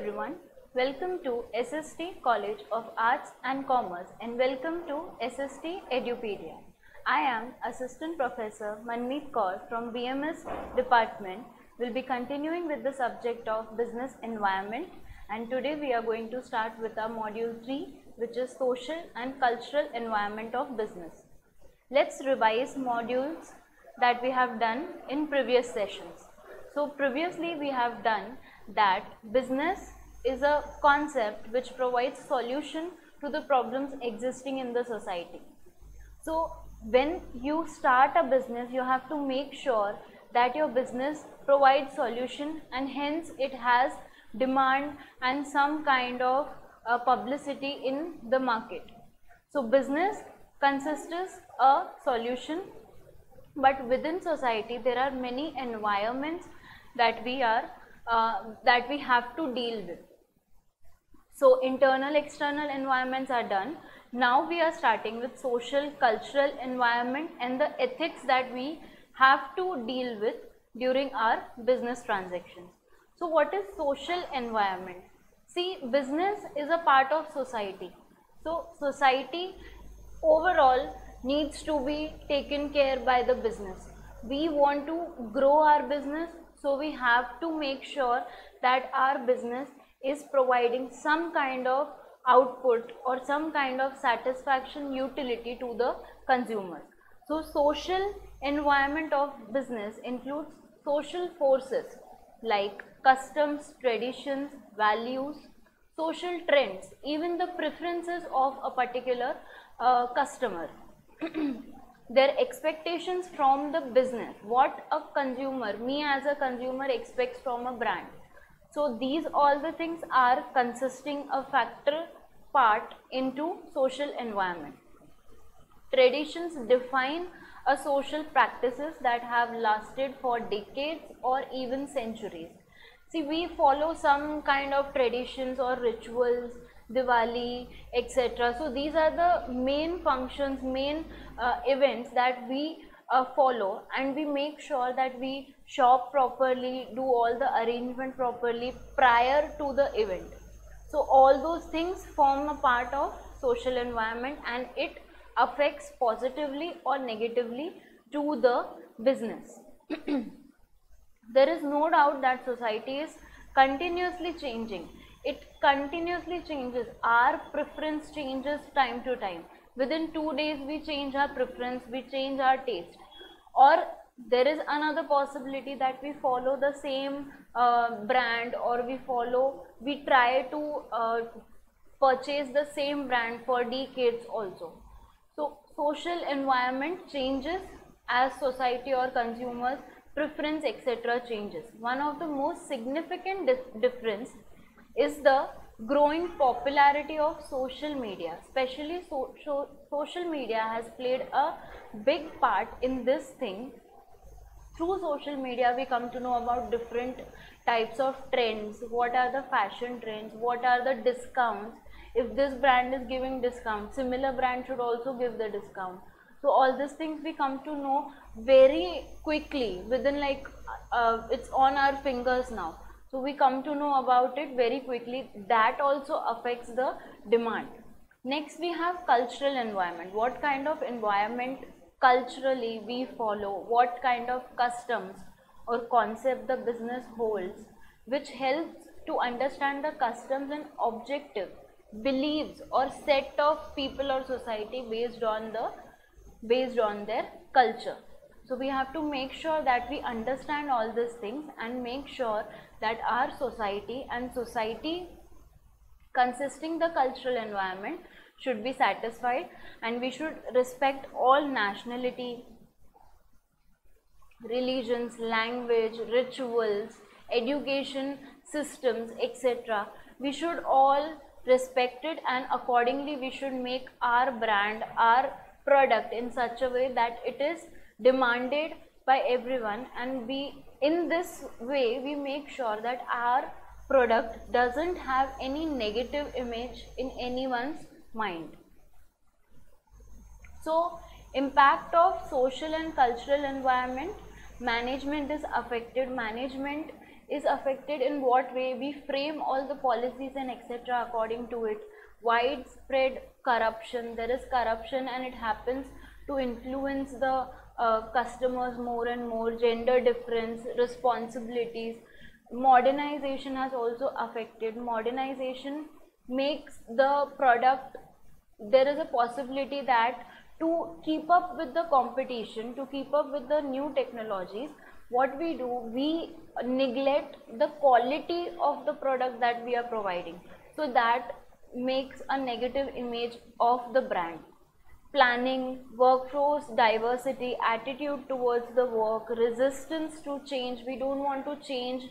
everyone. Welcome to SST College of Arts and Commerce and welcome to SST Edupedia. I am Assistant Professor Manmeet Kaur from BMS Department. Will be continuing with the subject of business environment, and today we are going to start with our module 3, which is social and cultural environment of business. Let's revise modules that we have done in previous sessions. So previously we have done that business is a concept which provides solution to the problems existing in the society. So when you start a business, you have to make sure that your business provides solution, and hence it has demand and some kind of publicity in the market. So business consists a solution, but within society there are many environments that we have to deal with. So internal, external environments are done. Now we are starting with social, cultural environment and the ethics that we have to deal with during our business transactions. So what is social environment? See, business is a part of society. So society overall needs to be taken care by the business. We want to grow our business, so we have to make sure that our business is providing some kind of output or some kind of satisfaction, utility to the consumers. So social environment of business includes social forces like customs, traditions, values, social trends, even the preferences of a particular customer. Their expectations from the business, what a consumer, me as a consumer, expects from a brand. So these all the things are consisting a factor part into social environment. Traditions define a social practices that have lasted for decades or even centuries. See, we follow some kind of traditions or rituals, Diwali, etc. So these are the main functions, main events that we follow, and we make sure that we shop properly, do all the arrangement properly prior to the event. So all those things form a part of social environment, and it affects positively or negatively to the business. There is no doubt that society is continuously changing. It continuously changes. Our preference changes time to time. Within 2 days we change our preference, we change our taste. Or there is another possibility that we follow the same brand, or we try to purchase the same brand for decades also. So social environment changes as society or consumers preference etc. changes. One of the most significant difference is the growing popularity of social media. Especially social media has played a big part in this thing. Through social media we come to know about different types of trends, what are the fashion trends, what are the discounts. If this brand is giving discount, similar brand should also give the discount. So all these things we come to know very quickly, within it's on our fingers now. So we come to know about it very quickly. That also affects the demand. Next we have cultural environment. What kind of environment culturally we follow, what kind of customs or concept the business holds, which helps to understand the customs and objective beliefs or set of people or society based on their culture. So we have to make sure that we understand all these things and make sure that our society and society consisting the cultural environment should be satisfied, and we should respect all nationality, religions, language, rituals, education systems, etc. We should all respect it, and accordingly we should make our brand, our product in such a way that it is demanded by everyone, and in this way we make sure that our product doesn't have any negative image in anyone's mind. So impact of social and cultural environment, management is affected. Management is affected in what way? We frame all the policies and etc. according to it. Widespread corruption, there is corruption and it happens to influence the customers more and more. Gender difference, responsibilities. Modernization has also affected. Modernization makes the product, there is a possibility that to keep up with the competition, to keep up with the new technologies, what we do, we neglect the quality of the product that we are providing. So that makes a negative image of the brand. Planning, workforce diversity, attitude towards the work, resistance to change, we don't want to change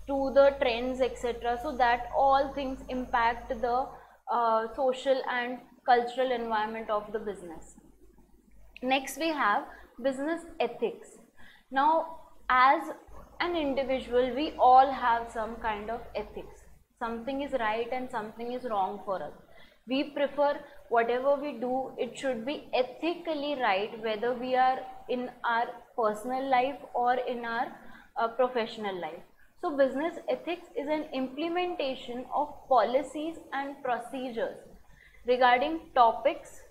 to the trends etc. So that all things impact the social and cultural environment of the business. Next we have business ethics. Now as an individual, we all have some kind of ethics. Something is right and something is wrong for us. We prefer whatever we do, it should be ethically right, whether we are in our personal life or in our professional life. So business ethics is an implementation of policies and procedures regarding topics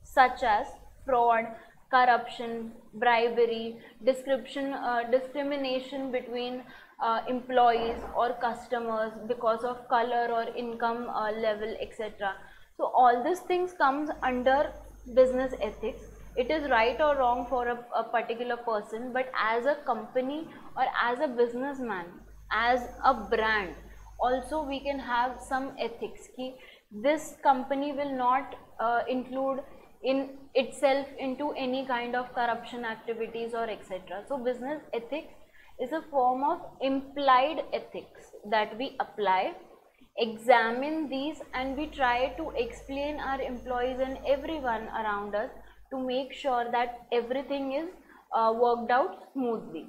such as fraud, corruption, bribery, discrimination between employees or customers because of color or income level etc. So all these things comes under business ethics. It is right or wrong for a particular person, but as a company or as a businessman, as a brand, also we can have some ethics ki this company will not include in itself into any kind of corruption activities or etc. So business ethics is a form of implied ethics that we apply, examine these, and we try to explain our employees and everyone around us to make sure that everything is worked out smoothly.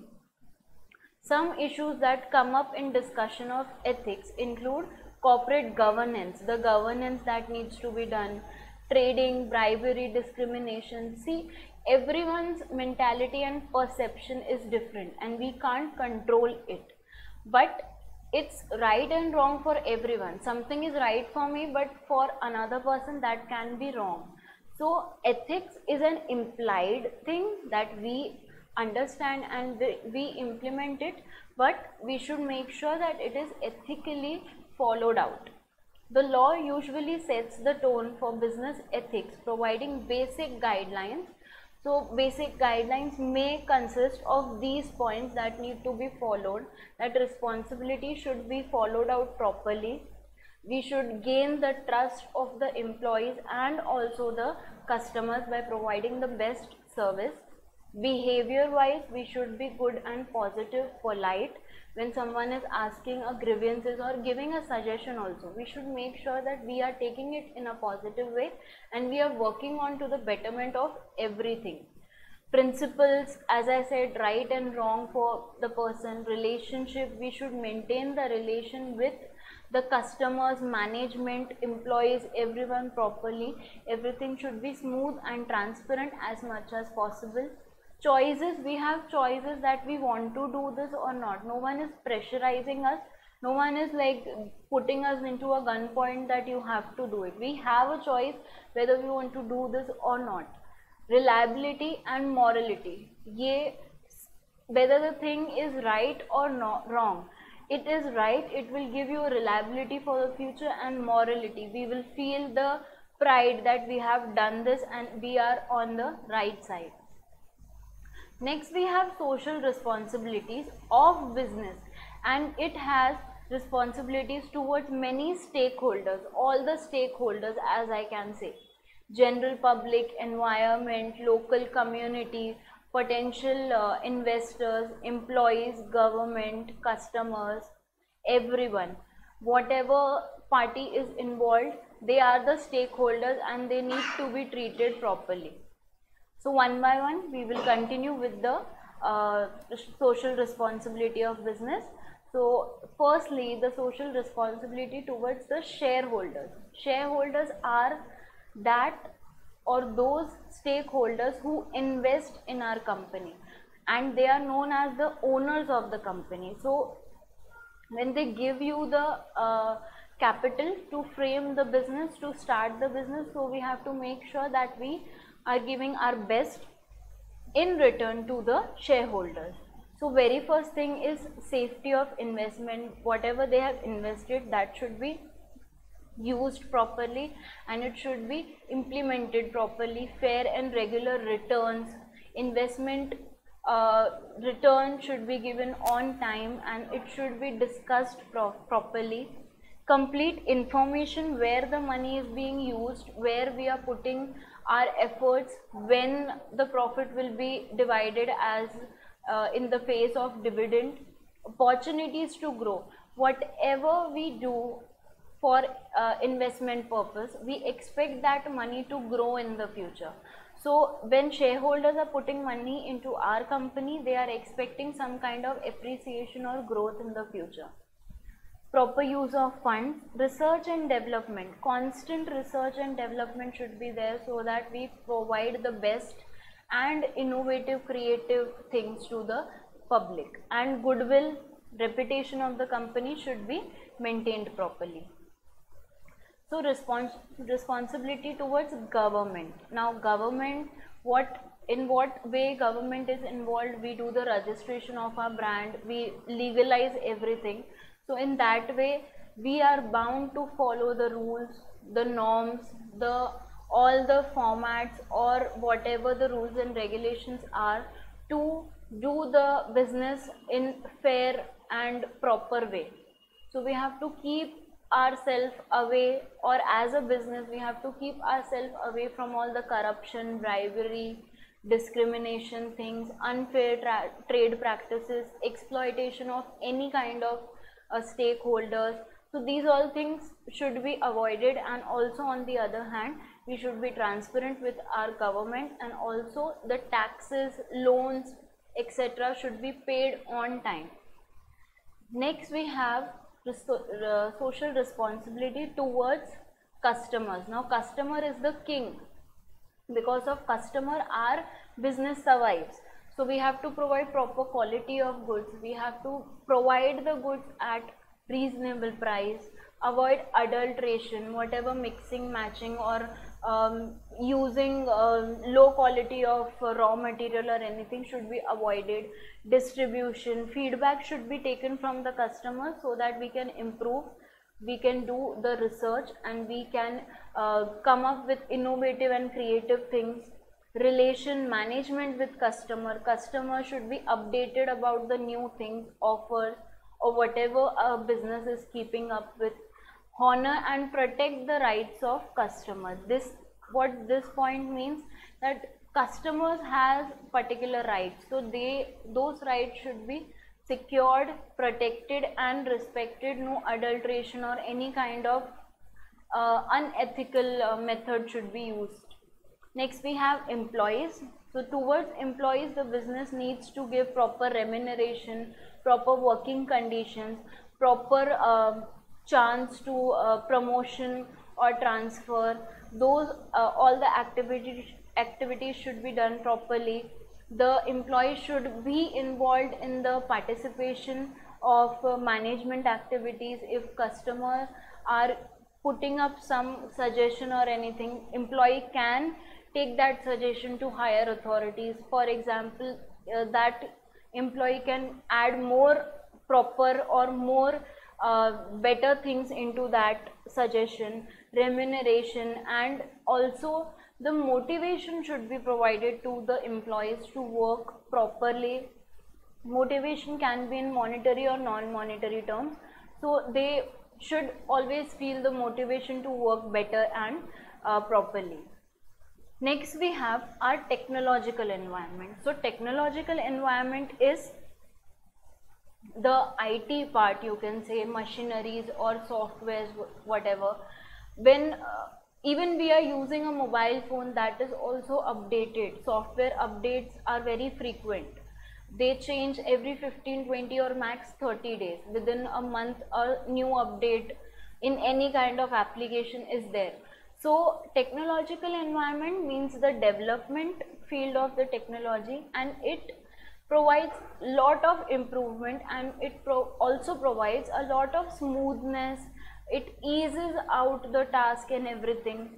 Some issues that come up in discussion of ethics include corporate governance, the governance that needs to be done, trading, bribery, discrimination. See, everyone's mentality and perception is different and we can't control it. But it's right and wrong for everyone. Something is right for me, but for another person that can be wrong. So ethics is an implied thing that we understand and we implement it, but we should make sure that it is ethically followed out. The law usually sets the tone for business ethics, providing basic guidelines. So basic guidelines may consist of these points that need to be followed, that responsibility should be followed out properly. We should gain the trust of the employees and also the customers by providing the best service. Behavior wise, we should be good and positive, polite. When someone is asking a grievances or giving a suggestion also, we should make sure that we are taking it in a positive way and we are working on to the betterment of everything. Principles, as I said, right and wrong for the person. Relationship, we should maintain the relation with the customers, management, employees, everyone properly. Everything should be smooth and transparent as much as possible. Choices, we have choices that we want to do this or not. No one is pressurizing us. No one is like putting us into a gunpoint that you have to do it. We have a choice whether we want to do this or not. Reliability and morality. Ye, whether the thing is right or not wrong. It is right, it will give you reliability for the future, and morality. We will feel the pride that we have done this and we are on the right side. Next we have social responsibilities of business, and it has responsibilities towards many stakeholders, all the stakeholders as I can say. General public, environment, local community, potential investors, employees, government, customers, everyone. Whatever party is involved, they are the stakeholders and they need to be treated properly. So one by one we will continue with the social responsibility of business. So firstly, the social responsibility towards the shareholders. Shareholders are that or those stakeholders who invest in our company, and they are known as the owners of the company. So when they give you the capital to frame the business, to start the business, so we have to make sure that we are giving our best in return to the shareholders. So very first thing is safety of investment. Whatever they have invested, that should be used properly and it should be implemented properly. Fair and regular returns, investment return should be given on time and it should be discussed properly. Complete information where the money is being used, where we are putting our efforts, when the profit will be divided as in the phase of dividend, opportunities to grow. Whatever we do for investment purpose, we expect that money to grow in the future. So when shareholders are putting money into our company, they are expecting some kind of appreciation or growth in the future. Proper use of funds, research and development, constant research and development should be there so that we provide the best and innovative creative things to the public, and goodwill, reputation of the company should be maintained properly. So responsibility towards government. Now government, in what way government is involved? We do the registration of our brand, we legalize everything. So in that way we are bound to follow the rules, the norms, all the formats or whatever the rules and regulations are to do the business in fair and proper way. So we have to keep ourselves away, or as a business we have to keep ourselves away from all the corruption, bribery, discrimination things, unfair trade practices, exploitation of any kind of stakeholders. So these all things should be avoided, and also on the other hand we should be transparent with our government, and also the taxes, loans, etc. should be paid on time. Next we have social responsibility towards customers. Now customer is the king. Because of customer our business survives. So we have to provide proper quality of goods, we have to provide the goods at reasonable price, avoid adulteration, whatever mixing, matching or using low quality of raw material or anything should be avoided. Distribution, feedback should be taken from the customer so that we can improve, we can do the research and we can come up with innovative and creative things. Relation management with customer should be updated about the new things, offers or whatever a business is keeping up with. Honor and protect the rights of customers. What this point means, that customers has particular rights, so those rights should be secured, protected and respected. No adulteration or any kind of unethical method should be used. Next we have employees. So towards employees the business needs to give proper remuneration, proper working conditions, proper chance to promotion or transfer. Those all the activities should be done properly. The employee should be involved in the participation of management activities. If customers are putting up some suggestion or anything, employee can take that suggestion to higher authorities. For example, that employee can add more proper or more better things into that suggestion. Remuneration and also the motivation should be provided to the employees to work properly. Motivation can be in monetary or non-monetary terms, so they should always feel the motivation to work better and properly. Next we have our technological environment. So technological environment is the IT part, you can say, machineries or softwares, whatever. When even we are using a mobile phone, that is also updated. Software updates are very frequent. They change every 15, 20 or max 30 days. Within a month a new update in any kind of application is there. So technological environment means the development field of the technology, and it provides lot of improvement, and it also provides a lot of smoothness. It eases out the task and everything.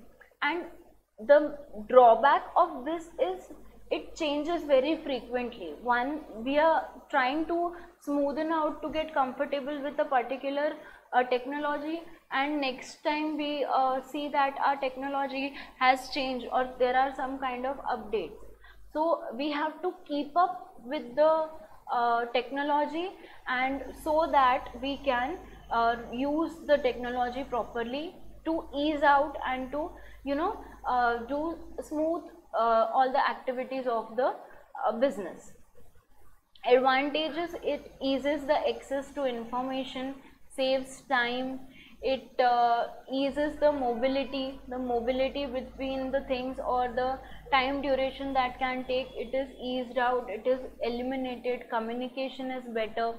And the drawback of this is it changes very frequently. One, we are trying to smoothen out to get comfortable with a particular technology, and next time we see that our technology has changed or there are some kind of updates. So we have to keep up with the technology, and so that we can use the technology properly to ease out and to do smooth all the activities of the business. Advantages: it eases the access to information, saves time, it eases the mobility between the things, or the time duration that can take, it is eased out, it is eliminated. Communication is better,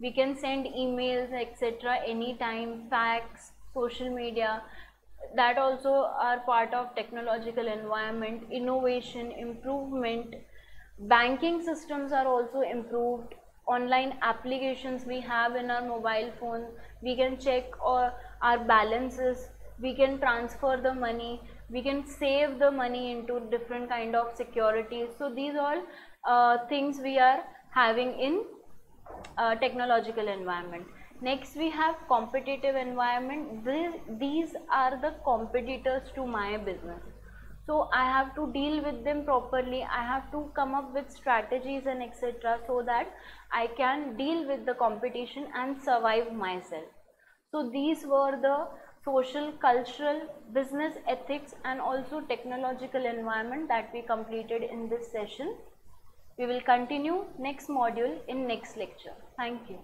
we can send emails etc anytime. Fax, social media, that also are part of technological environment. Innovation, improvement, banking systems are also improved. Online applications we have in our mobile phone, we can check our balances, we can transfer the money, we can save the money into different kind of securities. So these all things we are having in technological environment. Next we have competitive environment. These are the competitors to my business, so I have to deal with them properly. I have to come up with strategies and etc so that I can deal with the competition and survive myself. So these were the social, cultural, business ethics and also technological environment that we completed in this session. We will continue next module in next lecture. Thank you.